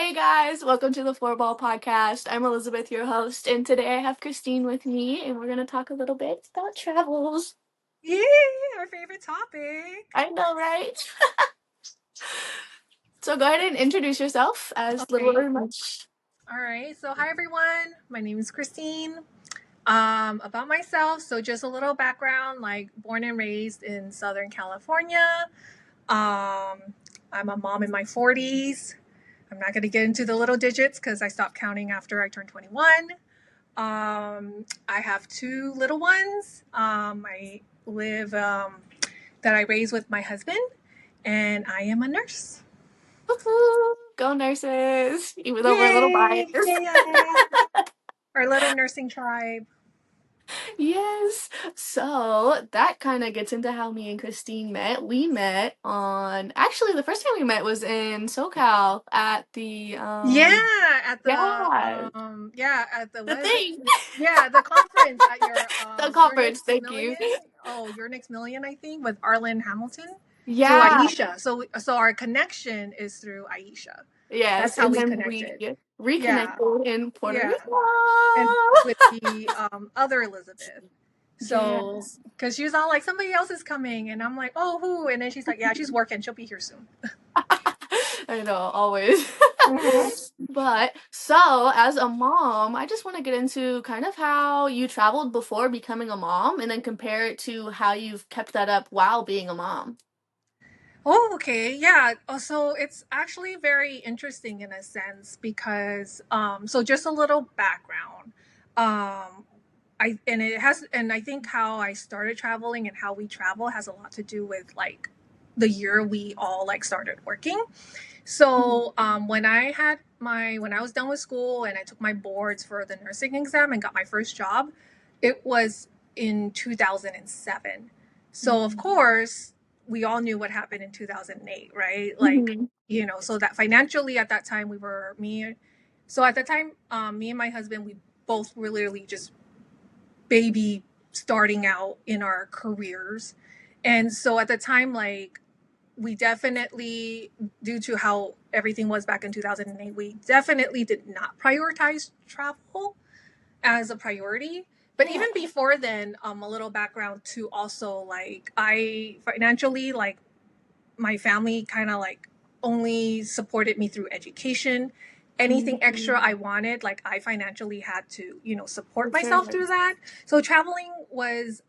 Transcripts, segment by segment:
Hey guys, welcome to the Four Ball Podcast. I'm Elizabeth, your host, and today I have Christine with me, and we're going to talk a little bit about travels. Yay, our favorite topic. I know, right? So go ahead and introduce yourself as little Okay. or much. All right. So, hi everyone. My name is Christine. About myself, so just a little background. Like, born and raised in Southern California. Um, I'm a mom in my 40s. I'm not going to get into the little digits because I stopped counting after I turned 21. I have two little ones. I live that I raise with my husband, and I am a nurse. Woohoo! Go nurses! Even though we're a little Yay! biased. Yay! Yay. Our little nursing tribe. Yes. So that kind of gets into how me and Christine met. We met actually, the first time we met was in SoCal at the, Yeah, at yeah, the what is it? thing. Yeah, the conference at The your conference, next thank you. million. Oh, your next million, I think, with Arlen Hamilton through Yeah. Aisha. So our connection is through Aisha. That's Yes, how and we then we connected. Yeah, reconnected in Puerto yeah, Rico. and with the other Elizabeth. So, Yes. because she was all like, somebody else is coming, and I'm like, oh, who? And then she's like, yeah, she's working. She'll be here soon. I know, always. Mhm. But so, as a mom, I just want to get into kind of how you traveled before becoming a mom and then compare it to how you've kept that up while being a mom. Oh, okay. Yeah. So it's actually very interesting in a sense because so just a little background. And I think how I started traveling and how we travel has a lot to do with like the year we all like started working. Mhm. So when I was done with school and I took my boards for the nursing exam and got my first job, it was in 2007. So of course, we all knew what happened in 2008, right? Like, Mhm. so that financially at that time so at the time, me and my husband, we both were literally just baby starting out in our careers. And so at the time, like, we definitely, due to how everything was back in 2008, we definitely did not prioritize travel as a priority. But Yeah. even before then, a little background to also like I financially, like, my family kind of like only supported me through education. Anything extra Mhm. I wanted, like, I financially had to, support For sure. myself through that. So traveling was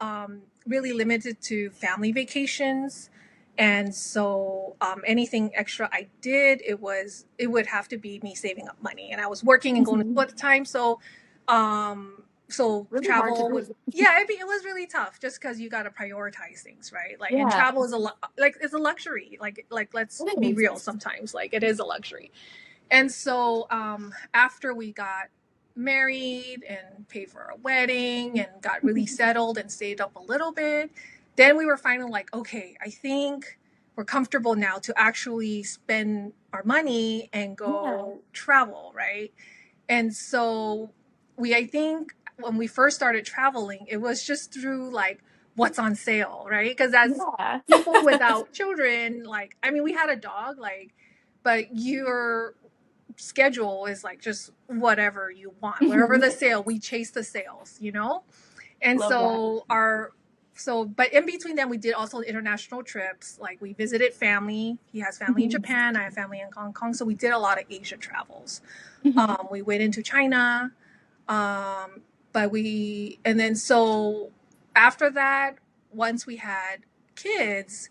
really limited to family vacations. And so anything extra I did, it would have to be me saving up money. And I was working and going to school Mhm. at the time. So Really hard to travel was, do. yeah, it was really tough just because you got to prioritize things, right? Like, and Yeah, travel is like it's a luxury. Like let's it be is. real. Sometimes, like, it is a luxury. And so after we got married and paid for a wedding and got really settled and saved up a little bit, then we were finally like, okay, I think we're comfortable now to actually spend our money and Yeah. go travel, right? And so I think when we first started traveling, it was just through like what's on sale, right? Because as Yeah. people without children, like, I mean, we had a dog, like, but your schedule is like just whatever you want, wherever Mhm. the sale, we chase the sales. And Love that. but in between them, we did also international trips. Like, we visited family. He has family in Mhm. Japan. I have family in Hong Kong. So we did a lot of Asia travels. Mhm. We went into China. Um, and then so after that, once we had kids,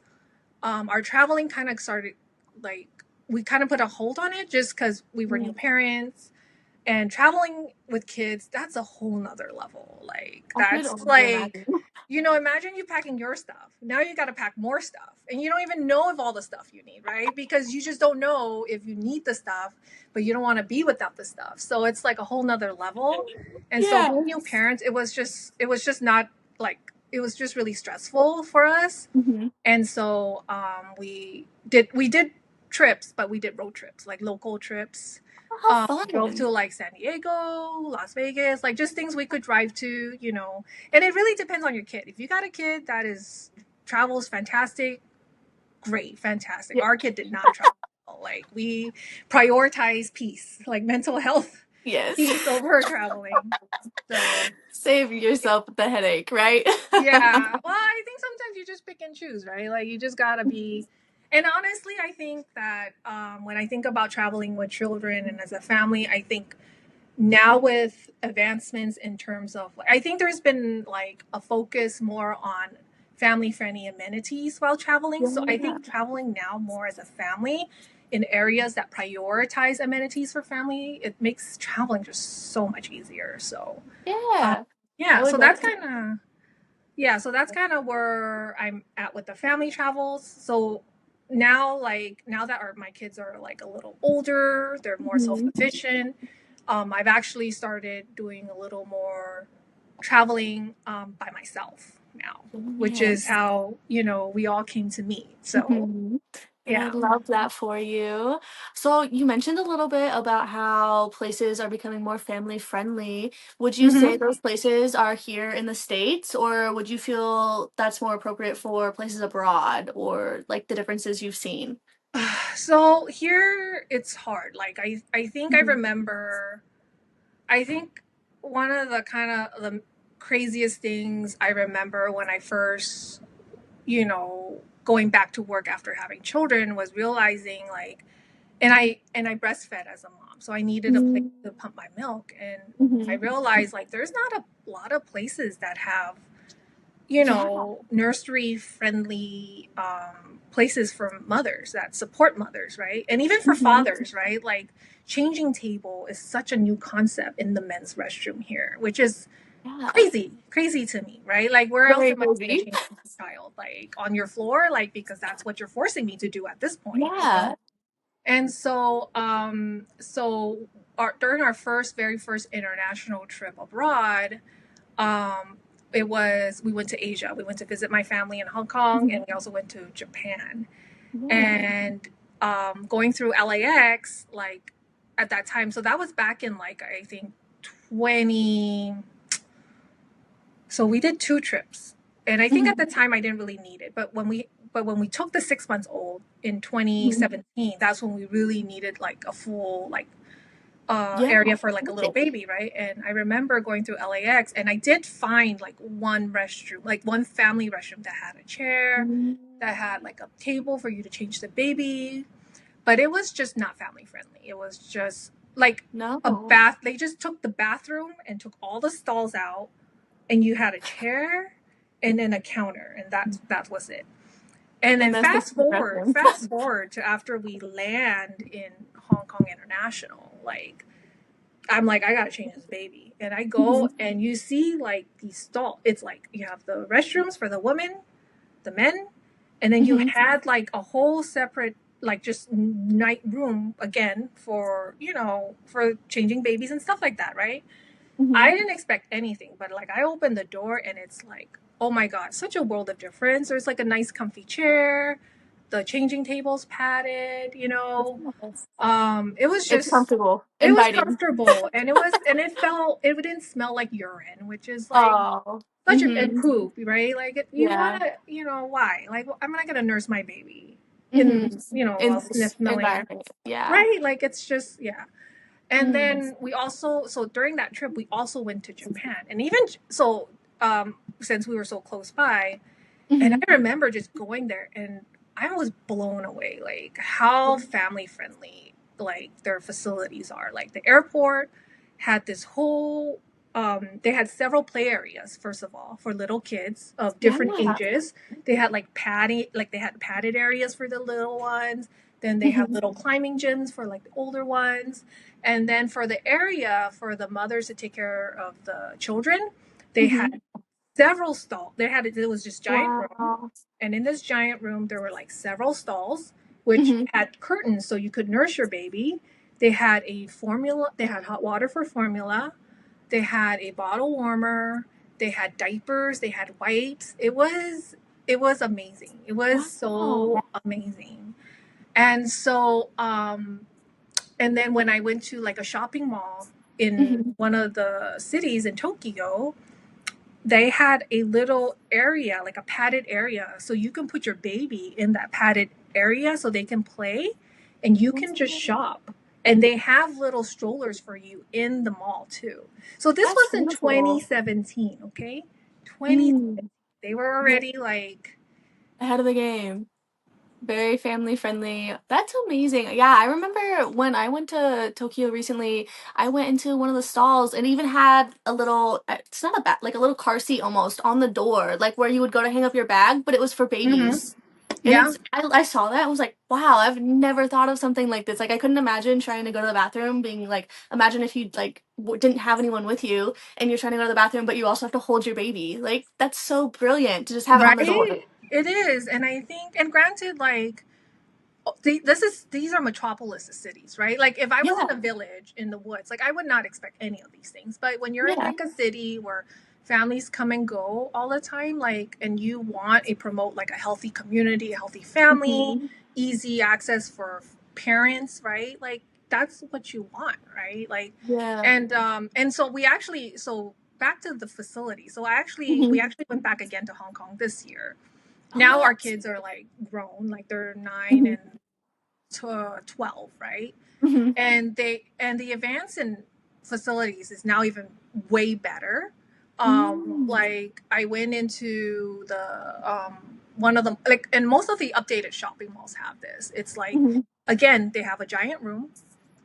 our traveling kind of started, like, we kind of put a hold on it just because we were new Yeah. parents, and traveling with kids, that's a whole nother level. Like, I could that's only like, imagine. imagine you packing your stuff. Now you got to pack more stuff, and you don't even know if all the stuff you need, right? Because you just don't know if you need the stuff, but you don't want to be without the stuff. So it's like a whole nother level. And so Yeah. being new parents, it was just not like, it was just really stressful for us. Mhm. And so we did trips, but we did road trips, like local trips. Oh, how Drove fun. to like San Diego, Las Vegas, like just things we could drive to. And it really depends on your kid. If you got a kid that is travels fantastic, great, fantastic. Yeah. Our kid did not travel Like we prioritize peace, like mental health, Yes. peace over traveling. So Save yourself the headache, right? yeah, well, I think sometimes you just pick and choose, right? Like you just gotta be. And honestly, I think that when I think about traveling with children and as a family, I think now with advancements in terms of, I think there's been like a focus more on family friendly amenities while traveling. So I Yeah. think traveling now more as a family in areas that prioritize amenities for family, it makes traveling just so much easier. So uh, Yeah. I yeah, would so that's definitely. kind of, yeah, so that's kind of where I'm at with the family travels. So now, like now that my kids are like a little older, they're more Mhm. self-sufficient. I've actually started doing a little more traveling by myself now, which is Yes. how we all came to meet. So Mhm. And I yeah. love that for you. So you mentioned a little bit about how places are becoming more family friendly. Would you say hmm those places are here in the States, or would you feel that's more appropriate for places abroad, or like the differences you've seen? So here it's hard. Like I think I Mhm. remember. I think one of the kind of the craziest things I remember when I first, going back to work after having children was realizing like, and I breastfed as a mom, so I needed a place Mhm. to pump my milk, and I Mhm. realized like there's not a lot of places that have Yeah. nursery friendly places for mothers that support mothers, right? And even for Mhm. fathers, right? Like changing table is such a new concept in the men's restroom here, which is Yeah. crazy to me, right? Like where else Very am I going to cozy. change my child? Like on your floor? Like because that's what you're forcing me to do at this point, you Yeah. know? And so, during our very first international trip abroad, um, it was we went to Asia. We went to visit my family in Hong Kong, Mhm. and we also went to Japan. Yeah. And going through LAX, like at that time, so that was back in like I think 20. So we did two trips, and I think at Mhm. the time I didn't really need it, but when we took the 6 months old in Mhm. 2017, that's when we really needed like a full like Yeah. area for like a little baby, right? And I remember going through LAX, and I did find like one restroom, like one family restroom that had a chair, Mhm. that had like a table for you to change the baby, but it was just not family friendly. It was just like a No. bath. They just took the bathroom and took all the stalls out, and you had a chair and then a counter, and that was it. And then And then fix the restroom. fast forward to after we land in Hong Kong International, like I'm like, I gotta change this baby. And I go Mhm. and you see like these stall. It's like you have the restrooms for the women, the men, and then you Mhm. had like a whole separate like just night room again for for changing babies and stuff like that, right? I Mhm. didn't expect anything, but like I opened the door and it's like, oh my god, such a world of difference. There's like a nice comfy chair, the changing table's padded, Yes. it was It's just comfortable, it was inviting. comfortable, and it didn't smell like urine, which is like Oh. such a and Mhm. poop, right? Like you want Yeah. to, why? Like I'm not gonna nurse my baby in Mhm. while In this smelling, environment. Yeah. right? Like it's just yeah. And Mm. then we also, so during that trip, we also went to Japan. And even so, since we were so close by, and Mhm. I remember just going there and I was blown away, like how family friendly, like their facilities are. Like the airport had this whole, they had several play areas, first of all, for little kids of Yeah. different ages. They had like they had padded areas for the little ones. Then they have Mhm. little climbing gyms for like the older ones. And then for the area for the mothers to take care of the children, they Mhm. had several stalls. It was just giant room, Wow. and in this giant room there were like several stalls which Mhm. had curtains so you could nurse your baby. They had a formula. They had hot water for formula. They had a bottle warmer. They had diapers. They had wipes. It was amazing. It was Wow. so amazing. And so and then when I went to like a shopping mall in Mhm. one of the cities in Tokyo, they had a little area, like a padded area, so you can put your baby in that padded area so they can play. and you can just Oh, shop. And they have little strollers for you in the mall too. So this that's was in beautiful. 2017, okay? 20, Mm. they were Yeah, already like, ahead of the game. Very family friendly. That's amazing. Yeah, I remember when I went to Tokyo recently, I went into one of the stalls and even had a little, it's not a bag, like a little car seat almost on the door, like where you would go to hang up your bag, but it was for mm-hmm. babies. And Yeah, I saw that and was like, wow, I've never thought of something like this. Like, I couldn't imagine trying to go to the bathroom being like, imagine if you like didn't have anyone with you and you're trying to go to the bathroom, but you also have to hold your baby. Like, that's so brilliant to just have it on the door. right. It is, and I think, and granted, like these are metropolis cities, right? Like if I was in Yeah, a village in the woods, like I would not expect any of these things. But when you're in yeah. like a city where families come and go all the time, like, and you want to promote like a healthy community, a healthy family, Hmm. easy access for parents, right? Like that's what you want, right? Like, Yeah. and so we actually, so back to the facility. So we Hmm. actually went back again to Hong Kong this year. Oh, Now our nice. kids are like grown, like they're 9 Hmm. and to 12, right? Hmm. And the advance in facilities is now even way better. Hmm. Like I went into the one of them, like, and most of the updated shopping malls have this. It's like, Hmm. again, they have a giant room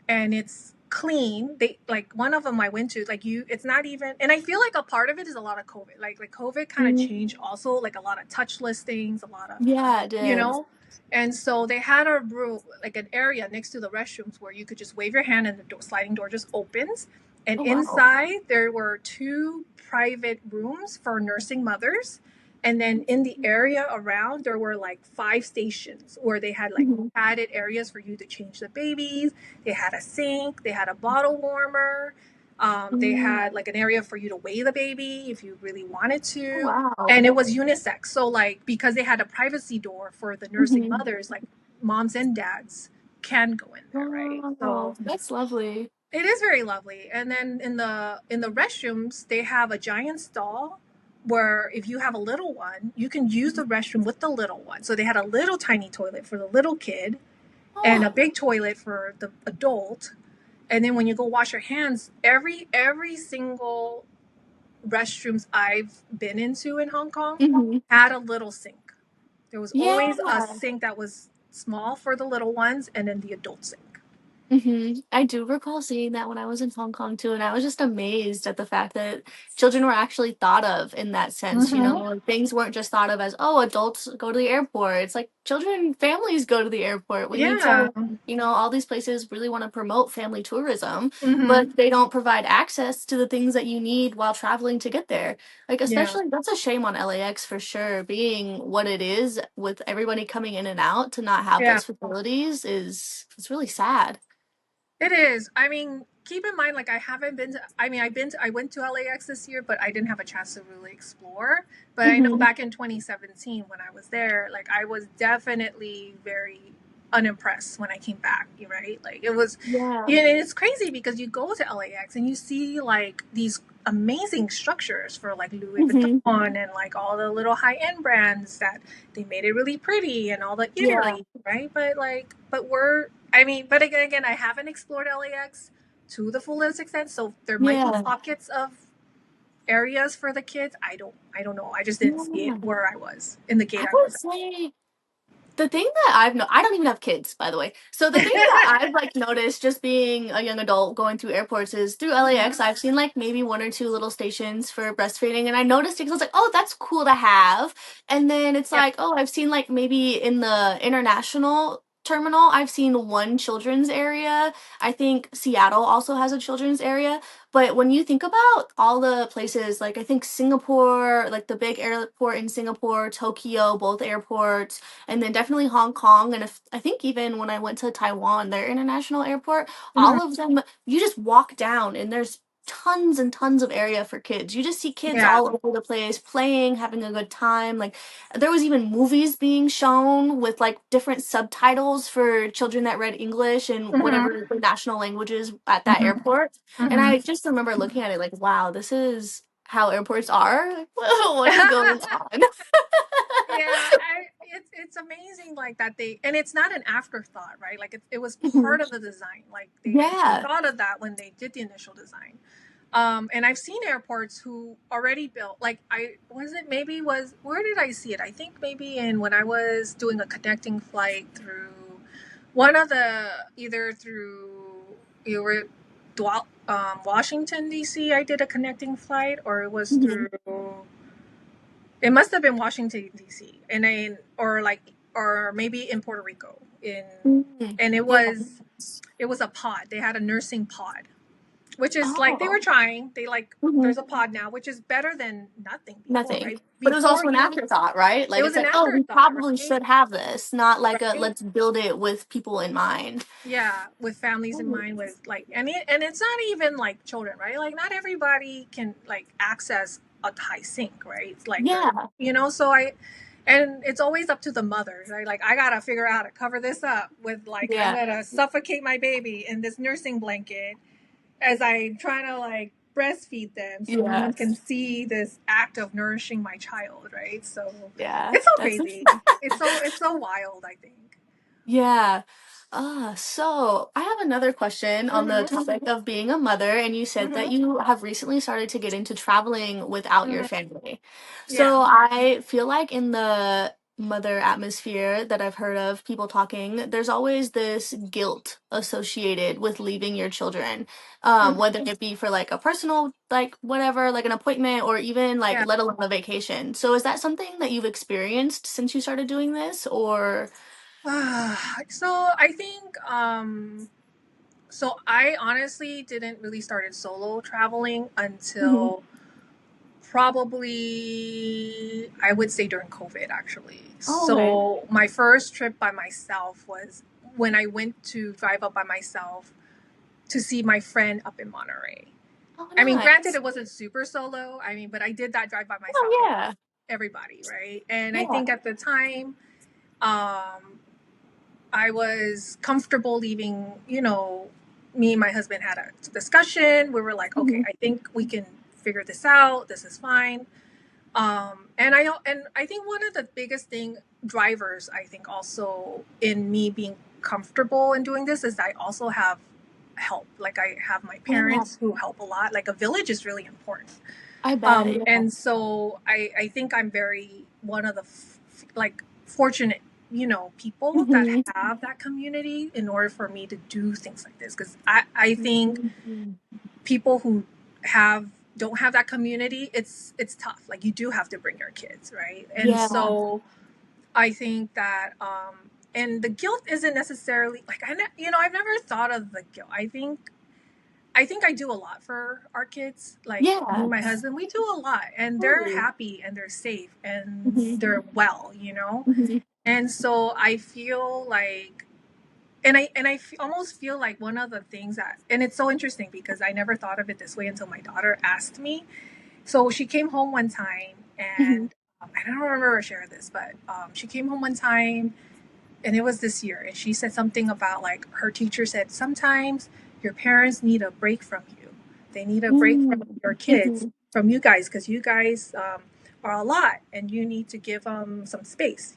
and it's clean. They like one of them I went to, like you, it's not even, and I feel like a part of it is a lot of COVID. Like COVID kind of changed Hmm. also, like a lot of touchless things, a lot of, Yeah, it you did. know. And so they had a room, like an area next to the restrooms where you could just wave your hand and the sliding door just opens. And Oh, wow. inside there were two private rooms for nursing mothers. And then in the area around, there were like 5 stations where they had like Hmm. padded areas for you to change the babies. They had a sink, they had a bottle warmer. They Hmm. had like an area for you to weigh the baby if you really wanted Oh, to, wow. and it was unisex. So like because they had a privacy door for the nursing Hmm. mothers, like moms and dads can go in there, right? Oh, So that's lovely. it is very lovely. And then in the restrooms, they have a giant stall where if you have a little one, you can use the restroom with the little one. So they had a little tiny toilet for the little kid and a Oh. big toilet for the adult. And then when you go wash your hands, every single restrooms I've been into in Hong Kong Hmm. had a little sink. There was Yeah. always a sink that was small for the little ones and then the adult sink. I do recall seeing that when I was in Hong Kong too, and I was just amazed at the fact that children were actually thought of in that sense. You know, Mm-hmm. like, things weren't just thought of as, oh, adults go to the airport. It's like children, families go to the airport. We need Yeah. to, all these places really want to promote family tourism, Mm-hmm. but they don't provide access to the things that you need while traveling to get there. Like, Yeah. especially that's a shame on LAX for sure, being what it is with everybody coming in and out to not have Yeah. those facilities is it's really sad. It is. I mean, keep in mind, like I haven't been to. I mean, I went to LAX this year, but I didn't have a chance to really explore. But I know Mhm. back in 2017 when I was there, like I was definitely very unimpressed when I came back. Right? Like it was, Yeah. yeah. And it's crazy because you go to LAX and you see like these amazing structures for like Louis Mhm. Vuitton and like all the little high end brands that they made it really pretty and all the Yeah. Italy, right? But like, but we're, I mean, but again, I haven't explored LAX to the fullest extent, so there might be Yeah. pockets of areas for the kids. I don't know. I just didn't see it Yeah. where I was in the gate I I would was say the thing that I've no I don't even have kids, by the way. So the thing that at. I've like noticed just being a young adult going through airports is through LAX, I've seen like maybe one or two little stations for breastfeeding, and I noticed it because I was like, oh, that's cool to have. And then it's Yeah. like, oh, I've seen like maybe in the international terminal, I've seen one children's area. I think Seattle also has a children's area. But when you think about all the places, like I think Singapore, like the big airport in Singapore, Tokyo, both airports, and then definitely Hong Kong, and if I think even when I went to Taiwan, their international airport, Mhm. all of them, you just walk down and there's tons and tons of area for kids. You just see kids Yeah. all over the place playing, having a good time. Like there was even movies being shown with like different subtitles for children that read English and Hmm. whatever the national languages at that Hmm. airport. And Hmm. I just remember looking at it like, wow, this is how airports are. Like, what is going on? Yeah, it's amazing like that and it's not an afterthought, right? Like it was Mhm. part of the design. Like they Yeah. thought of that when they did the initial design. And I've seen airports who already built, like, I was it maybe was where did I see it? I think maybe in when I was doing a connecting flight through one of the either through you were Washington D.C. I did a connecting flight, or it was Mhm. through. It must have been Washington D.C. and then or maybe in Puerto Rico Mhm. and Yeah. it was a pod. They had a nursing pod, which is like they were Oh. trying. They like Mhm. there's a pod now, which is better than nothing before, Nothing. right? But it was Before also an you, afterthought, right? it Like was it's an like, oh, we afterthought, probably right? should have this, not like a Right? let's build it with people in mind. Yeah, with families in mind, with like, and it's not even like children, right? Like not everybody can like access a high sink, right? It's like Yeah. so and it's always up to the mothers, right? Like I gotta figure out how to cover this up with like I'm Yeah. gonna suffocate my baby in this nursing blanket as I try to like breastfeed them so no Yeah. one can see this act of nourishing my child, right? So Yeah. it's so That's crazy. It's so wild, I think. yeah. So I have another question on the Mm-hmm. topic of being a mother, and you said that Mm-hmm. you have recently started to get into traveling without your Mm-hmm. family. Yeah. So I feel like in the mother atmosphere that I've heard of people talking, there's always this guilt associated with leaving your children, Mm-hmm. whether it be for like a personal, like whatever, like an appointment, or even like Yeah. let alone a vacation. So is that something that you've experienced since you started doing this, or? So I think so I honestly didn't really started solo traveling Mhm. until probably I would say during COVID actually. Oh, okay. So my first trip by myself was when I went to drive up by myself to see my friend up in Monterey. Oh, I mean, granted, nice. it wasn't super solo. I mean, but I did that drive by myself Oh, without yeah. everybody, right? And I think Yeah. at the time, um, I was comfortable leaving, me and my husband had a discussion. We were like, okay, Mhm. I think we can figure this out. This is fine. And I think one of the biggest thing drivers, I think also in me being comfortable in doing this is I also have help. Like I have my Yeah. parents who help a lot. Like a village is really important. I bet. Yeah. And so I think I'm very one of the like fortunate, people that Mhm. have that community in order for me to do things like this. Because I think Mhm. people who have don't have that community, it's tough. Like you do have to bring your kids, right? And Yeah. so I think that and the guilt isn't necessarily like I've never thought of the guilt. I think I do a lot for our kids. Like me Yeah. and my husband, we do a lot, and they're Totally. happy and they're safe and Mhm. they're well. Mhm. And so I feel like, almost feel like one of the things that, and it's so interesting because I never thought of it this way until my daughter asked me. So she came home one time, Mhm. and I don't remember sharing this, but she came home one time and it was this year, and she said something about like her teacher said sometimes your parents need a break from you. They need a break from Mhm. your kids, Mhm. from you guys, because you guys are a lot and you need to give them some space.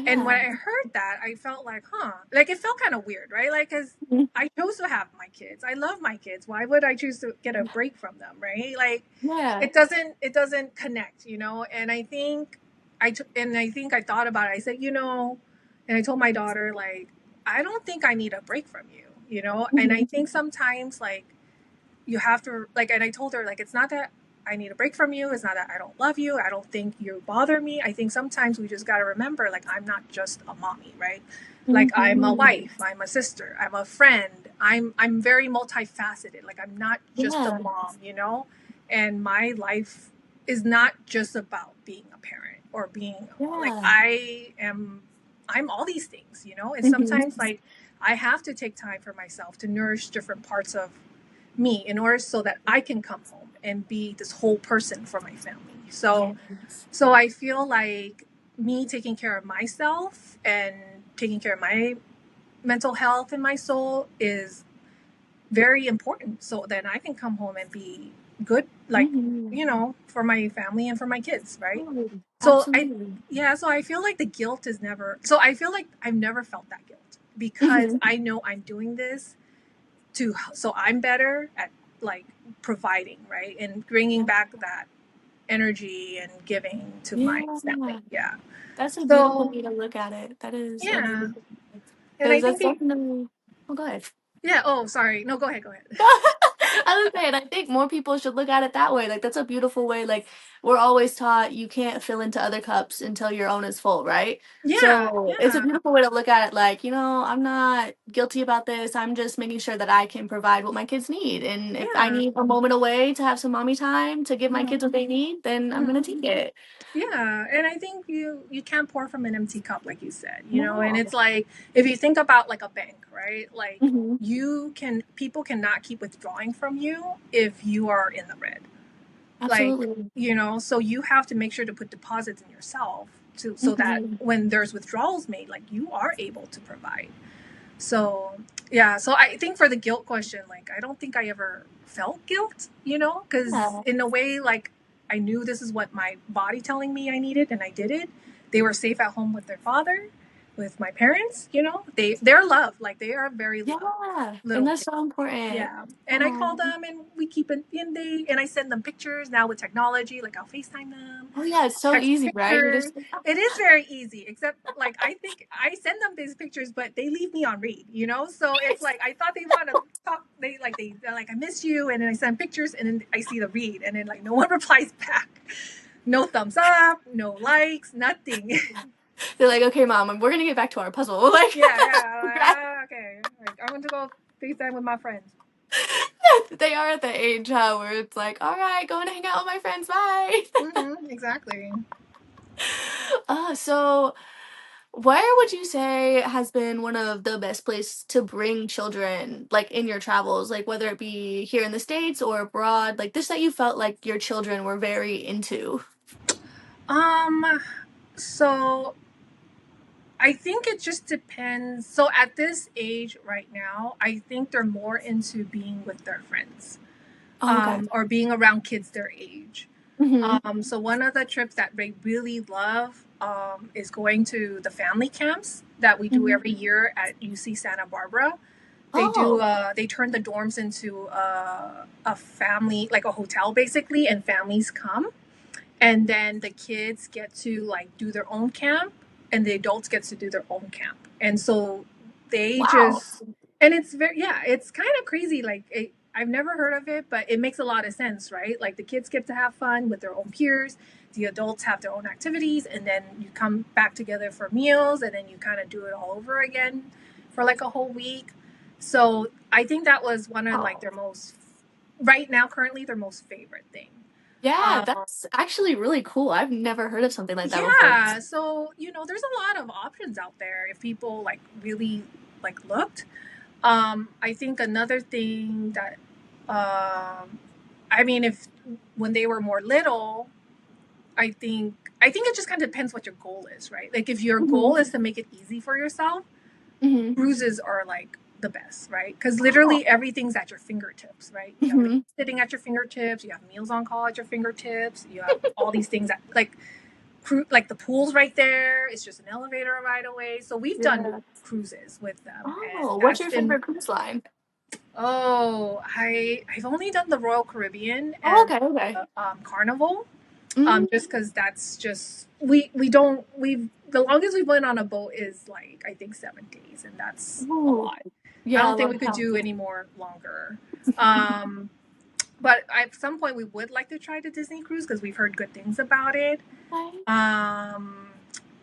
And when Yeah. I heard that, I felt like, huh, like it felt kind of weird, right? Like, because Mhm. I chose to have my kids. I love my kids. Why would I choose to get a break from them, right? Like, Yeah. it doesn't connect. And I think I thought about it. I said, and I told my daughter, like, I don't think I need a break from you. And I Mhm. think sometimes, like, you have to, like, and I told her, like, it's not that I need a break from you. It's not that I don't love you. I don't think you bother me. I think sometimes we just got to remember, like, I'm not just a mommy, right? Like, I'm a Mhm. wife, I'm a sister, I'm a friend. I'm very multifaceted. Like, I'm not just a Yeah. mom. And my life is not just about being a parent or being like Yeah. I'm all these things. And Mhm. sometimes like I have to take time for myself to nourish different parts of me in order so that I can come home and be this whole person for my family. So Yes. so I feel like me taking care of myself and taking care of my mental health and my soul is very important so then I can come home and be good, like, Mm-hmm. for my family and for my kids, right? Oh, So absolutely. so I feel like the guilt is never, so I feel like I've never felt that guilt because Mm-hmm. I know I'm doing this so I'm better at like providing, right? And bringing back that energy and giving to my family. Yeah, Yeah. that's a beautiful So, way to look at it. That is a yeah. beautiful way. And I Because think that's they, definitely. Oh, go ahead. yeah. Oh, sorry. No, go ahead. Go ahead. I was saying, I think more people should look at it that way. Like, that's a beautiful way. Like, we're always taught you can't fill into other cups until your own is full, right? Yeah. So it's a Yeah. beautiful way to look at it. Like, I'm not guilty about this. I'm just making sure that I can provide what my kids need. And if I Yeah. need a moment away to have some mommy time to give my kids what they need, then I'm gonna Mhm. take it. Yeah, and I think you can't pour from an empty cup, like you said, and No. it's like if you think about like a bank, right? Like Hmm. people cannot keep withdrawing from you if you are in the red. Like, Absolutely. so you have to make sure to put deposits in yourself so that Hmm. when there's withdrawals made, like you are able to provide. So, yeah, so I think for the guilt question, like, I don't think I ever felt guilt, because Yeah. in a way, like, I knew this is what my body telling me I needed, and I did it. They were safe at home with their father, with my parents, they're loved, like, they are very loved Yeah. And little that's kids. so important. Yeah, and I call Oh. them, and we keep it, and I send them pictures now with technology. Like I'll FaceTime them, Oh yeah, it's so text easy, right? You're pictures. just like, It is very easy, except like I think I send them these pictures, but they leave me on read, So it's like I thought they want to talk. They're like I miss you, and then I send pictures, and then I see the read, and then like no one replies back, no thumbs up, no likes, nothing. they're like, okay, mom, we're gonna get back to our puzzle. Like, Yeah, yeah. Like, congrats. okay, like I want to go FaceTime with my friends. They are at the age, where it's like, all right, going to hang out with my friends, bye. Exactly. So where would you say has been one of the best places to bring children, like in your travels, like whether it be here in the States or abroad, like this that you felt like your children were very into? Um, so I think it just depends. So at this age right now, I think they're more into being with their friends, Oh, okay. or being around kids their age. Mm-hmm. So one of the trips that they really love is going to the family camps that we do Mm-hmm. every year at UC Santa Barbara. They do. Oh, They turn the dorms into a family, like a hotel, basically, and families come, and then the kids get to like do their own camp, and the adults get to do their own camp, and so they wow. just, and it's very, yeah, it's kind of crazy, like I've never heard of it, but it makes a lot of sense, right? Like the kids get to have fun with their own peers, the adults have their own activities, and then you come back together for meals, and then you kind of do it all over again for like a whole week. So I think that was one of like Wow. their most, right now currently their most favorite thing. Yeah, um, that's actually really cool. I've never heard of something like that before. Yeah, so there's a lot of options out there if people like really like looked. I think another thing that, I mean, if when they were more little, I think it just kind of depends what your goal is, right? Like if your Hmm. goal is to make it easy for yourself, Hmm. cruises are like the best, right? Because Oh. literally everything's at your fingertips, right? You have Hmm. sitting at your fingertips, you have meals on call at your fingertips, you have all these things that like the pool's right there. It's just an elevator right away. So we've done Yeah. cruises with them, and Oh, what's that's your been, favorite cruise line? I've only done the Royal Caribbean Oh, and okay, okay. Carnival, Mm. just because that's just we don't we've the longest we've been on a boat is like I think 7 days, and that's a Ooh. lot. I Yeah, a don't think lot we of could do calories. any more longer. Um, but at some point we would like to try the Disney cruise because we've heard good things about it. Okay. Um,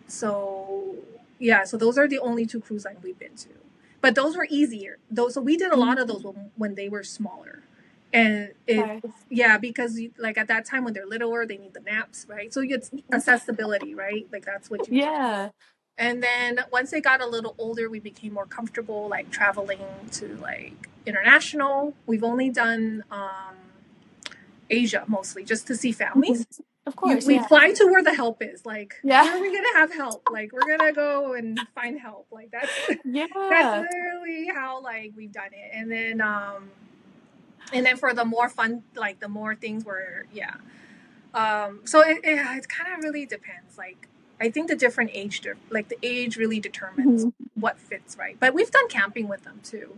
so yeah, so those are the only two cruise lines we've been to, but those were easier. Those, so we did a lot of Mm. those when they were smaller, and it, Okay. yeah, because like at that time when they're littler, they need the naps, right? So it's accessibility, right? Like that's what you do. Yeah. And then once they got a little older, we became more comfortable, like traveling to like international. We've only done Asia mostly, just to see Mhm. families. Of You course, We yeah. fly to where the help is. Like, Yeah. where are we gonna have help? Like, we're gonna go and find help. Like that's that's Yeah. literally how like we've done it. And then And then for the more fun, like the more things were, yeah. So it kind of really depends. Like I think the different age, like the age really determines Mhm. what fits, right? But we've done camping with them too.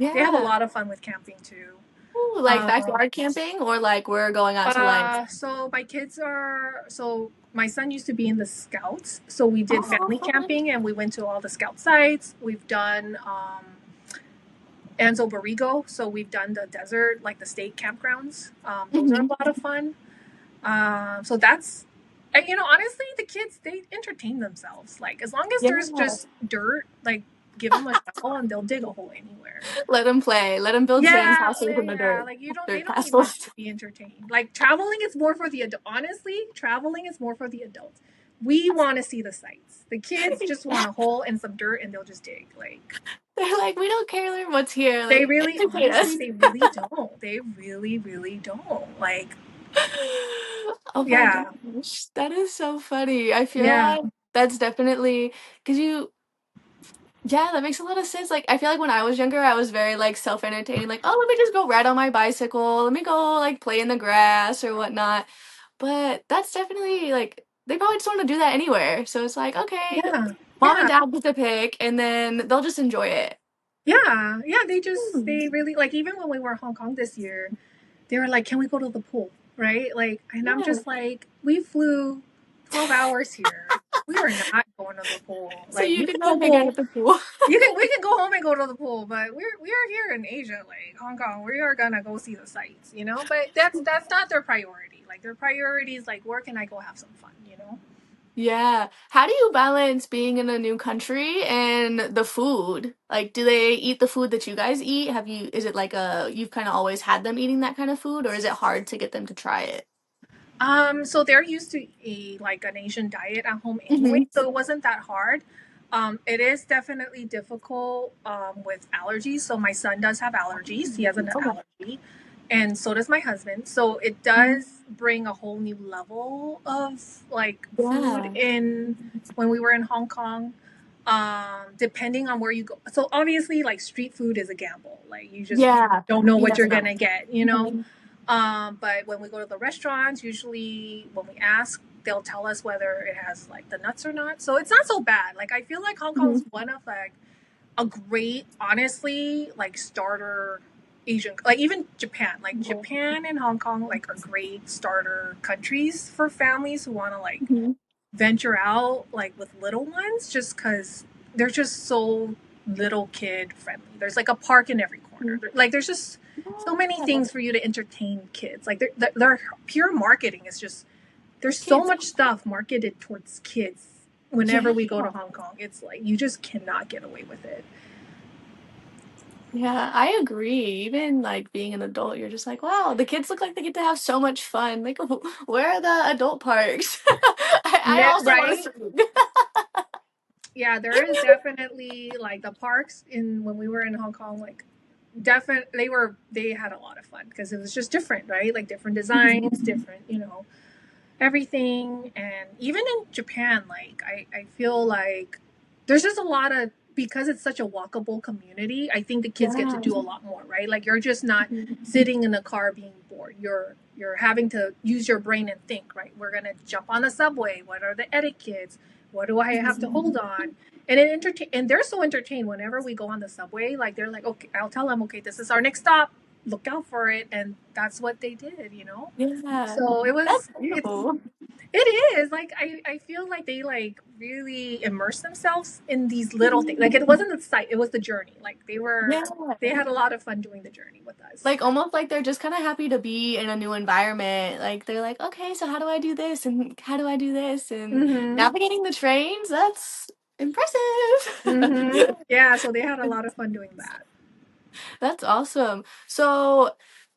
They have a Yeah. lot of fun with camping too. Ooh, like Um, backyard camping or like we're going out to like so my kids are so my son used to be in the scouts, so we did oh family okay. camping and we went to all the scout sites. We've done Anzo Borrego, so we've done the desert, like the state campgrounds. Those are a Hmm. lot of fun. So that's, and, you know, honestly, the kids they entertain themselves. Like as long as Yeah. there's just dirt, like give them a shovel and they'll dig a hole anywhere. Let them play. Let them build Yeah, sandcastles in the yeah. dirt. Like you don't, they Dirt don't need much castles. to be entertained. Like traveling is more for the honestly, traveling is more for the adults. We want to see the sights. The kids just want Yeah. a hole and some dirt and they'll just dig. Like They're like, we don't care like, what's here. they Like, really, entertain honestly, us. they really don't. They really, really don't. Like, Oh my yeah, gosh. That is so funny. I feel yeah, like that's definitely because you yeah, that makes a lot of sense. Like, I feel like when I was younger, I was very like self-entertaining, like, oh, let me just go ride on my bicycle, let me go like play in the grass or whatnot. But that's definitely like they probably just want to do that anywhere. So it's like, okay, yeah, mom and yeah. dad get to pick, and then they'll just enjoy it. Yeah, yeah, Hmm. they really like even when we were in Hong Kong this year, they were like, "Can we go to the pool?" Right? Like, and I'm Yeah. just like, "We flew 12 hours here. We are not going to the pool. So Like, you you can can go hang out go, at the pool. you can we can go home and go to the pool, but we are here in Asia, like Hong Kong. We are gonna go see the sights, you know. But that's not their priority. Like their priority is like, where can I go have some fun, you know? Yeah. How do you balance being in a new country and the food? Like, do they eat the food that you guys eat? Is it like you've kind of always had them eating that kind of food, or is it hard to get them to try it? So they're used to a like an Asian diet at home anyway, Hmm. so it wasn't that hard. It is definitely difficult with allergies. So my son does have allergies. He has an Okay. allergy, and so does my husband. So it Mhm. does bring a whole new level of like food Yeah. in when we were in Hong Kong. Depending on where you go. So obviously, like street food is a gamble. Like you just Yeah. don't know You what never you're know. gonna get, you know. Mhm. But when we go to the restaurants, usually when we ask, they'll tell us whether it has like the nuts or not. So it's not so bad. Like I feel like Hong Kong's Mhm. one of like a great, honestly, like starter Asian, like even Japan, like Japan and Hong Kong, like are great starter countries for families who want to like Mhm. venture out like with little ones, just because they're just so little kid friendly. There's like a park in every corner. Mhm. Like there's just so many Yeah. things for you to entertain kids. Like their pure marketing is just there's so Kids. much stuff marketed towards kids. Whenever Yeah. we go to Hong Kong, it's like you just cannot get away with it. Yeah, I agree. Even like being an adult, you're just like, wow, the kids look like they get to have so much fun. Like, where are the adult parks? I Yeah, also want to right? swing. Yeah, there is definitely like the parks in when we were in Hong Kong, like definitely they had a lot of fun because it was just different, right? Like different Mhm. designs, different, you know, everything. And even in Japan, like I feel like there's just a lot of because it's such a walkable community, I think the kids get to Yeah. do a lot more, right? Like you're just not Mhm. sitting in a car being bored. You're having to use your brain and think, right? We're gonna jump on the subway. What are the etiquettes? What do I have to hold on? And it entertain and they're so entertained whenever we go on the subway. Like they're like, okay, I'll tell them, okay, this is our next stop. Look out for it, and that's what they did, you know. Yeah. So That's it's beautiful. it is like I feel like they like really immerse themselves in these little things. Like it Mhm. wasn't the site, it was the journey. Like Yeah. they had a lot of fun doing the journey with us. Like almost like they're just kind of happy to be in a new environment. Like they're like, okay, so how do I do this and how do I do this and Mm-hmm. navigating the trains, that's impressive. Mm-hmm. Yeah, so they had a lot of fun doing that. That's awesome. So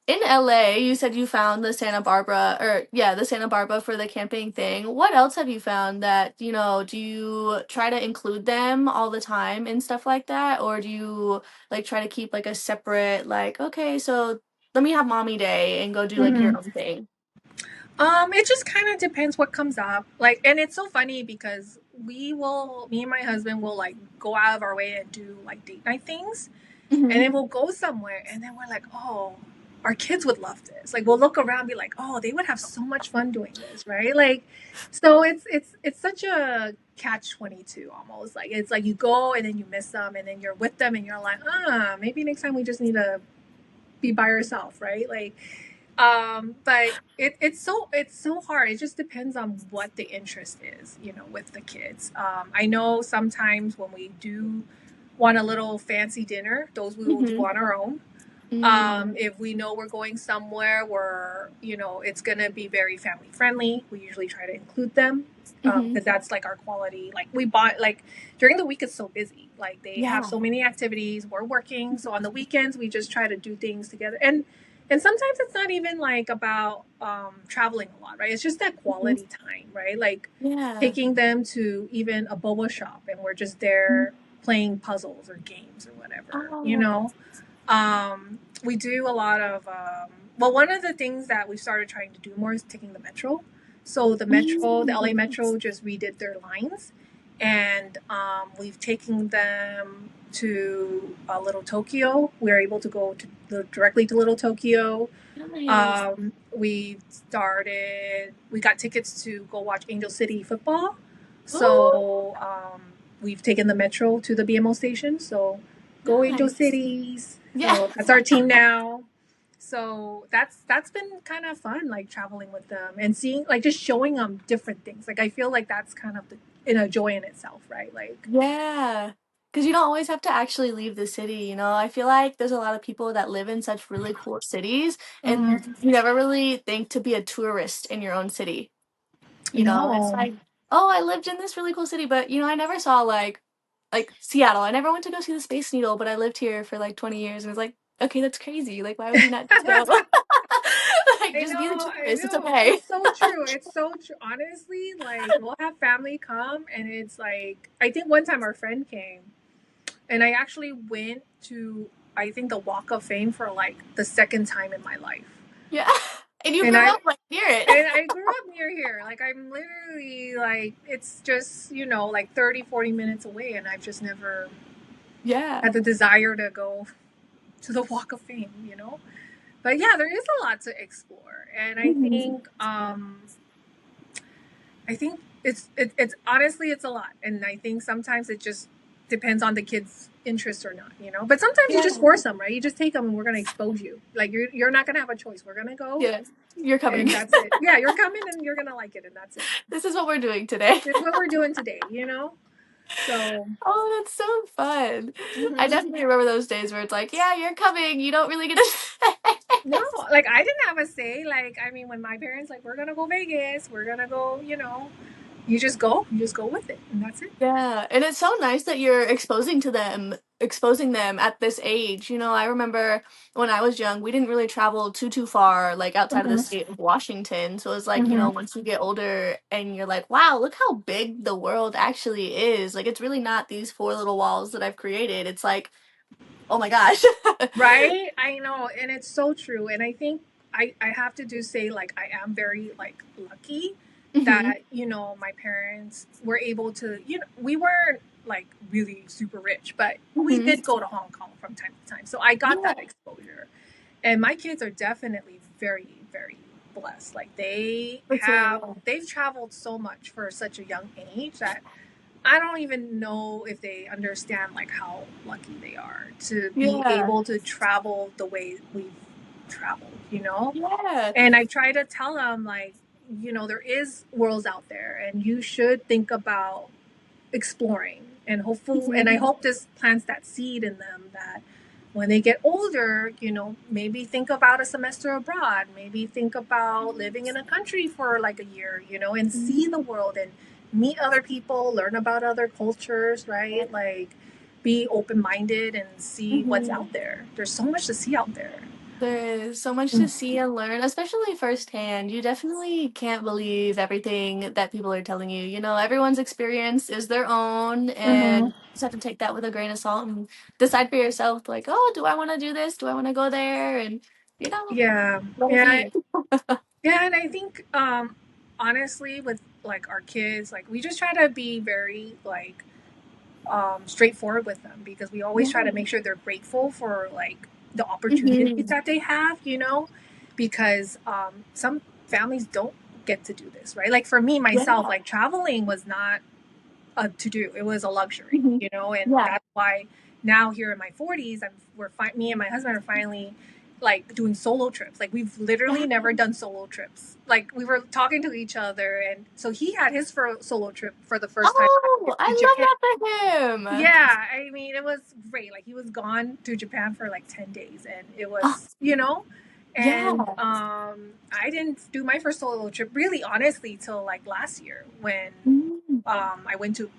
in LA, you said you found the Santa Barbara or yeah, the Santa Barbara for the camping thing. What else have you found that, do you try to include them all the time and stuff like that? Or do you like try to keep like a separate like, okay, so let me have mommy day and go do like your Mm-hmm. own thing? It just kind of depends what comes up. Like, and it's so funny because me and my husband will like go out of our way and do like date night things, and Hmm. then we'll go somewhere, and then we're like, oh. our kids would love this. Like we'll look around and be like, oh, they would have so much fun doing this, right? Like, so it's such a catch 22 almost. Like it's like you go and then you miss them and then you're with them and you're like, maybe next time we just need to be by yourself, right? Like, but it's so hard. It just depends on what the interest is, with the kids. I know sometimes when we do want a little fancy dinner, those we will do Mm-hmm. on our own. Mm-hmm. If we know we're going somewhere where it's gonna be very family friendly, we usually try to include them, Mm-hmm. because that's like our quality. Like we bought like during the week it's so busy. Like they have Yeah. so many activities. We're working, so on the weekends we just try to do things together. And sometimes it's not even like about traveling a lot, right? It's just that Mhm. quality time, right? Like Yeah. taking them to even a boba shop and we're just Mhm. there playing puzzles or games or whatever, Oh. we do a lot of, well, one of the things that we started trying to do more is taking the metro. So the LA Mm. Metro just redid their lines, and we've taken them to Little Tokyo. We're able to go directly to Little Tokyo. Nice. We got tickets to go watch Angel City football. Ooh, So we've taken the metro to the BMO station. So go Angel nice. Cities. Yeah. So that's our team now. So that's been kind of fun, like traveling with them and seeing, like just showing them different things. Like I feel like that's kind of joy in itself, right? Like, Yeah. Because you don't always have to actually leave the city, you know? I feel like there's a lot of people that live in such really cool cities, and mm, you never really think to be a tourist in your own city. You know, it's no, like, oh, I lived in this really cool city, but I never saw like Seattle. I never went to go see the Space Needle, but I lived here for like 20 years and was like, okay, that's crazy. Like, why would you not just go? Like, I just be the know, I tourist. It's know. okay. It's so true. It's so true. Honestly, like we'll have family come and it's like I think one time our friend came and I actually went to, I think, the Walk of Fame for like the second time in my life. Yeah. And you And grew I up like near it. and I grew up near here. Like I'm literally like it's just, like 30, 40 minutes away and I've just never Yeah. had the desire to go to the Walk of Fame. But yeah, there is a lot to explore. And Mhm. I think it's honestly it's a lot, and I think sometimes it just depends on the kid's interest or not. But sometimes you just Yeah. force them, right? You just take them, and we're gonna expose you. Like you're not gonna have a choice. We're gonna go, Yeah. You're coming. and that's it. Yeah, you're coming, and you're gonna like it, and that's it. This is what we're doing today. It's what we're doing today. So, Oh, that's so fun. I hmm definitely remember those days where it's like, yeah, you're coming. You don't really get to say. no, like I didn't have a say. Like I mean, when my parents like we're gonna go Vegas, we're gonna go, you just go with it, and that's it. Yeah, and it's so nice that you're exposing them at this age. I remember when I was young, we didn't really travel too far, like outside of the hmm state of Washington. So it's like, hmm once you get older and you're like, wow, look how big the world actually is. Like, it's really not these four little walls that I've created. It's like, oh my gosh. Right? I know, and it's so true. And I think I have to do say like I am very like lucky Hmm. that, my parents were able to, we weren't like really super rich, but we Hmm. did go to Hong Kong from time to time. So I got Yeah, that exposure. And my kids are definitely very, very blessed. Like for sure. they've traveled so much for such a young age that I don't even know if they understand like how lucky they are to be Yeah. able to travel the way we've traveled. Yeah. And I try to tell them like, there is worlds out there and you should think about exploring and I Hmm. hope this plants that seed in them that when they get older, maybe think about a semester abroad, maybe think about living in a country for like a year, and see the world and meet other people, learn about other cultures, right? Like be open minded and see what's Hmm. out there. There's so much to see out there. There is so much to see and learn, especially firsthand. You definitely can't believe everything that people are telling you. Everyone's experience is their own, and Mm-hmm. you just have to take that with a grain of salt and decide for yourself, like, oh, do I want to do this? Do I want to go there? And, Yeah. let it Yeah. be. Yeah, and I think honestly with like our kids, like we just try to be very like straightforward with them because we always try to Yeah. make sure they're grateful for like the opportunities Mhm. that they have, because some families don't get to do this, right? Like for me myself, Yeah. like traveling was not a to do; it was a luxury, Mhm. and Yeah. that's why now here in my 40s, me and my husband are finally like doing solo trips. Like we've literally Yeah. never done solo trips. Like we were talking to each other, and so he had his solo trip for the first time last year Oh, to I Japan. love that for him. Yeah, I mean, it was great. Like he was gone to Japan for like 10 days, and it Oh, was, yeah. and I didn't do my first solo trip really honestly till like last year when Mm. I went to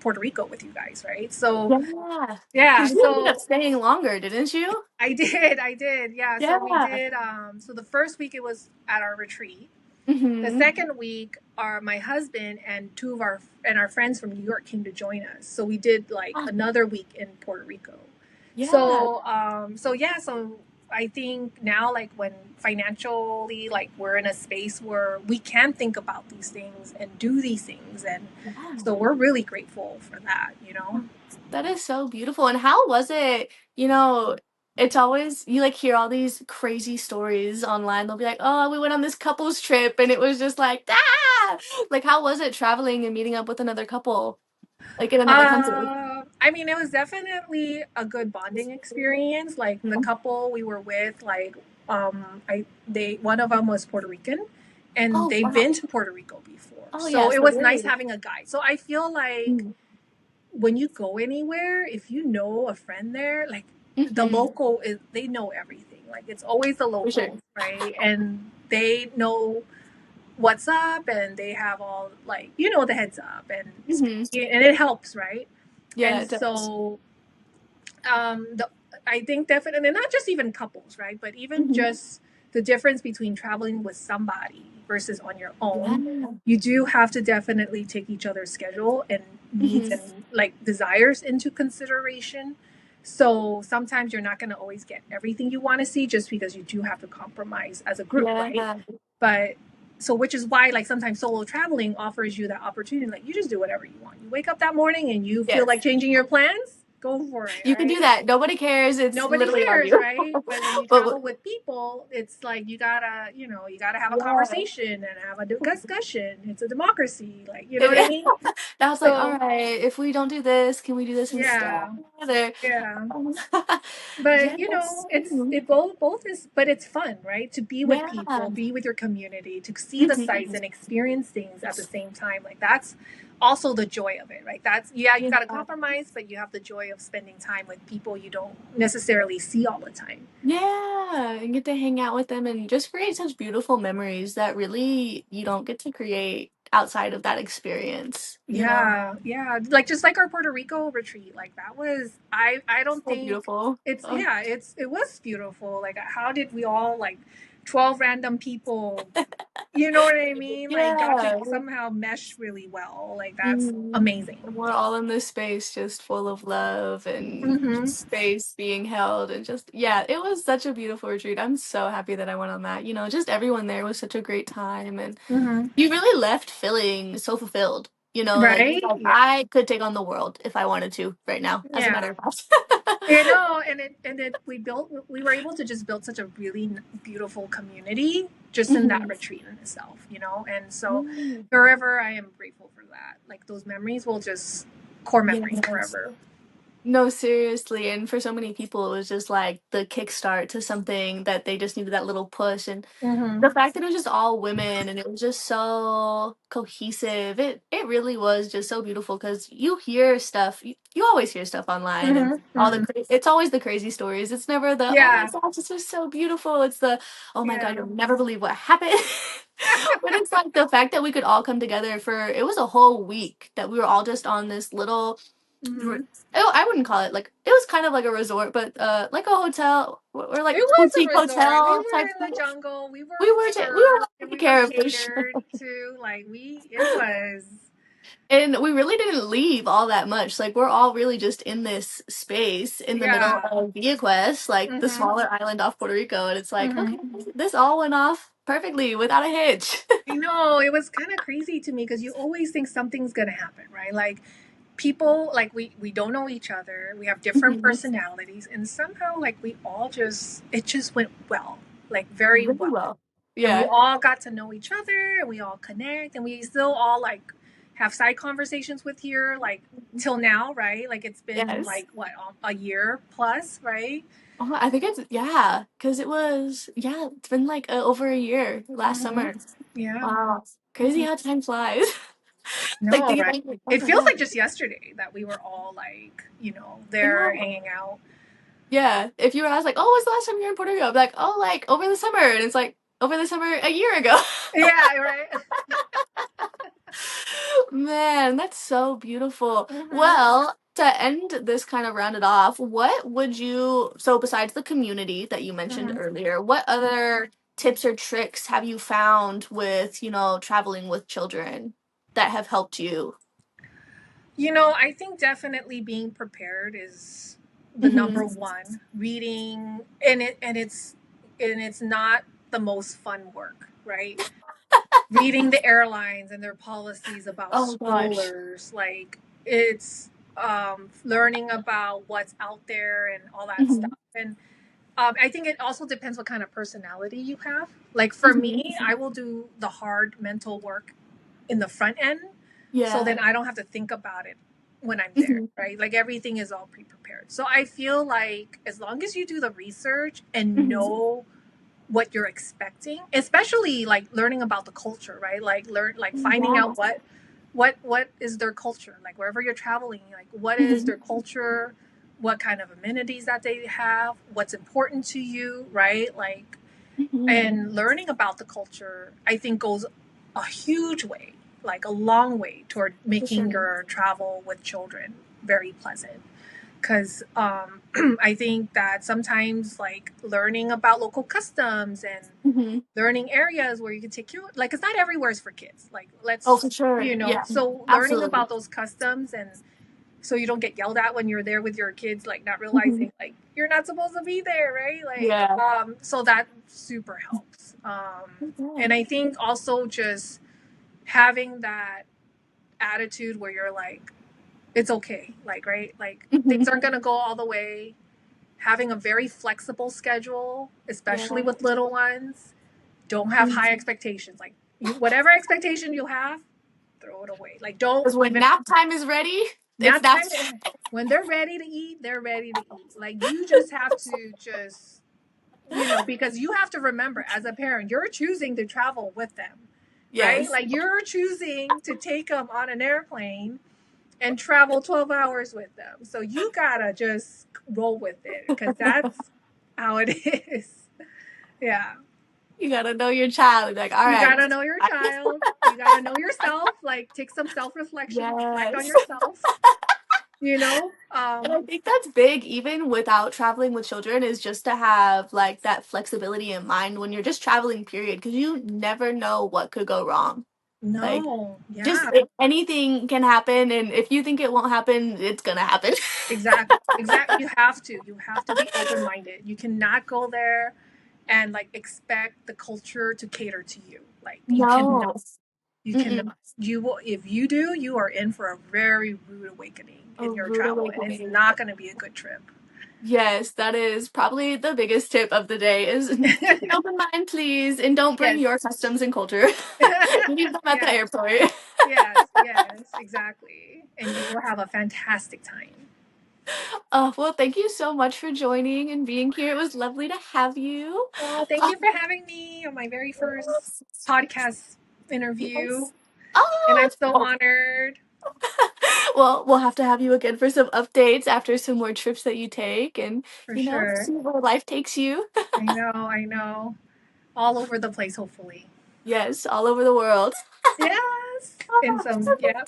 Puerto Rico with you guys, right? So Yeah. yeah, Because you ended up so staying longer, didn't you? I did, yeah. So we Yeah. did. So the first week it was at our retreat. The Mhm. second week, my husband and two of our friends from New York came to join us. So we did like Oh, another week in Puerto Rico. yeah. So I think now like when financially like we're in a space where we can think about these things and do these things, and Yeah. so we're really grateful for that. That is so beautiful. And how was it? It's always you like hear all these crazy stories online. They'll be like, "Oh, we went on this couples trip and it was just like, ah!" Like how was it traveling and meeting up with another couple like in another country? I mean, it was definitely a good bonding experience. Like the Mhm. couple we were with, like one of them was Puerto Rican, and Oh, they've wow. been to Puerto Rico before, Oh, yeah, so it so was nice really. having a guide. So I feel like Mm. when you go anywhere, if you know a friend there, like the Mhm. local is they know everything. Like it's always the For sure. locals, right? And they know what's up, and they have all like the heads up, and Mhm. and it helps, right? Yeah, And it does. so the I think definitely not just even couples, right? But even Mhm. just the difference between traveling with somebody versus on your own. Yeah. You do have to definitely take each other's schedule and needs Mhm. and like desires into consideration. So sometimes you're not going to always get everything you want to see just because you do have to compromise as a group, right? Yeah. But so which is why like sometimes solo traveling offers you that opportunity. Like you just do whatever you want. You wake up that morning and you feel like Yes. changing your plans, go for it, You can do right? that. Nobody cares. It's Nobody literally on cares, you. right? But when you But travel with people, it's like you gotta have a yeah. conversation and have a discussion. It's a democracy, like you know what I It, mean? I was like, all So right, if we don't do this, can we do this instead? yeah, Or, yeah. um, yeah, But that's it's true. it both is, but it's fun, right? To be with Yeah. people, be with your community, to see the sights Mhm. and experience things at the same time. Like that's also the joy of it, right? That's yeah, you Yeah. got to compromise, but you have the joy of spending time with people you don't necessarily see all the time. Yeah, and get to hang out with them and just create such beautiful memories that really you don't get to create outside of that experience. Yeah, yeah. Like just like our Puerto Rico retreat, like that was I don't So think beautiful. it's Oh, yeah, it was beautiful. Like how did we all like 12 random people, you know what I mean? Like got to yeah. somehow mesh really well. Like that's Mhm. amazing. And we're all in this space just full of love and Mhm. just space being held and just yeah, it was such a beautiful retreat. I'm so happy that I went on that. Just everyone there was such a great time and Mhm. you really left feeling so fulfilled. Like you're Right? like, Yeah. I could take on the world if I wanted to right now, as a matter Yeah. of fact. And it we were able to just build such a really beautiful community just in that Mhm. retreat in itself. And so Mm. forever I am grateful for that. Like those memories will just core memories Yes. forever. No, seriously, and for so many people, it was just like the kickstart to something that they just needed that little push, and Mhm. the fact that it was just all women and it was just so cohesive, it really was just so beautiful because you hear stuff, you always hear stuff online, and Mhm. Mhm. it's always the crazy stories. It's never the oh my Yeah. gosh, this was so beautiful. It's the oh my god, Yeah. you'll never believe what happened. But it's like the fact that we could all come together for it was a whole week that we were all just on this little Mhm. oh, I wouldn't call it like it was kind of like a resort, but like a hotel or It like was a boutique resort. We hotel were type in the thing. jungle. We We were were we were served. taken We were care of for sure. catered to. Like it was. And we really didn't leave all that much. Like we're all really just in this space in the middle Yeah. of Via Quest, like the Mhm. smaller island off Puerto Rico, and it's like, okay, Mhm. this all went off perfectly without a hitch. I know it was kind of crazy to me because you always think something's gonna happen, right? Like people like we don't know each other. We have different Mhm. personalities, and somehow like we all just it just went well, like very Really well. well. And we Yeah. all got to know each other, and we all connect, and we still all like have side conversations with here like till now, right? Like it's been Yes. like what, a year plus, right? I think it's yeah, because it was yeah, it's been like over a year last Hmm. summer. Yeah. Wow, crazy how time flies. Like No, things right. like oh It my feels god, like just yesterday that we were all like, I there know. hanging out. Yeah, if you were asked like, oh, when's the last time you were in Puerto Rico? I'd be like, oh, like over the summer, and it's like over the summer a year ago. Yeah, right. Man, that's so beautiful. Hmm. Well, to end this kind of rounded off, what would you, so besides the community that you mentioned Hmm. earlier, what other tips or tricks have you found with, traveling with children that have helped you? I think definitely being prepared is the Mm-hmm. number one. Reading, and it's not the most fun work, right? Reading the airlines and their policies about Oh gosh. strollers, like it's learning about what's out there and all that Mm-hmm. stuff. And I think it also depends what kind of personality you have. Like for Mm-hmm. me, I will do the hard mental work in the front end, so Yeah. then I don't have to think about it when I'm there, Mm-hmm. right? Like everything is all pre-prepared. So I feel like as long as you do the research and Mm-hmm. know what you're expecting, especially like learning about the culture, right? Like finding Yeah. out what is their culture, like wherever you're traveling, like what is Mm-hmm. their culture, what kind of amenities that they have, what's important to you, right? Like, Mm-hmm. and learning about the culture, I think goes a huge way, like a long way toward For making sure. your travel with children very pleasant. Because I think that sometimes like learning about local customs and Mm-hmm. learning areas where you can take your, like, it's not everywhere is for kids, like Oh, let's, for sure. Yeah. so learning Absolutely. about those customs, and so you don't get yelled at when you're there with your kids, like not Mm-hmm. realizing like you're not supposed to be there, right? Like Yeah. so that super helps. Yeah. And I think also just having that attitude where you're like, it's okay, like, right, like Mm-hmm. things aren't going to go all the way. Having a very flexible schedule, especially Yeah. with little ones. Don't have high Because expectations, like whatever expectation you have, throw it away. Like don't when even, nap time is ready, it's nap nap time, time. when they're ready to eat, they're ready to eat. Like you just have to just, because you have to remember as a parent, you're choosing to travel with them, right? Yes. Like you're choosing to take them on an airplane and travel 12 hours with them. So you gotta just roll with it because that's how it is. Yeah. You gotta know your child. Like, all You right. gotta know your I- child. You gotta know yourself. Like take some self reflection, reflect on yes. yourself, you know? And I think that's big, even without traveling with children, is just to have like that flexibility in mind when you're just traveling, period, because you never know what could go wrong. Like, No, just yeah. anything can happen, and if you think it won't happen, it's gonna happen. Exactly. Exactly. You have to be open minded. You cannot go there and like expect the culture to cater to you. Like you cannot. No. You cannot. Mm-mm. You will, if you do, you are in for a very rude awakening A in your rude travel, and it's awakening. not going to be a good trip. Yes, that is probably the biggest tip of the day is keep an open mind, please, and don't bring Yes. your customs and culture. Leave them at the Yes. airport. Yes. Yes. Exactly. And you will have a fantastic time. Well, thank you so much for joining and being here. It was lovely to have you. Well, thank Uh, you for having me on my very first podcast interview, yes. and Oh, I'm so honored. well, we'll have to have you again for some updates after some more trips that you take and, For sure. see where life takes you. I know. I know. All over the place, hopefully. Yes, all over the world. Yes. And Oh, some, yeah.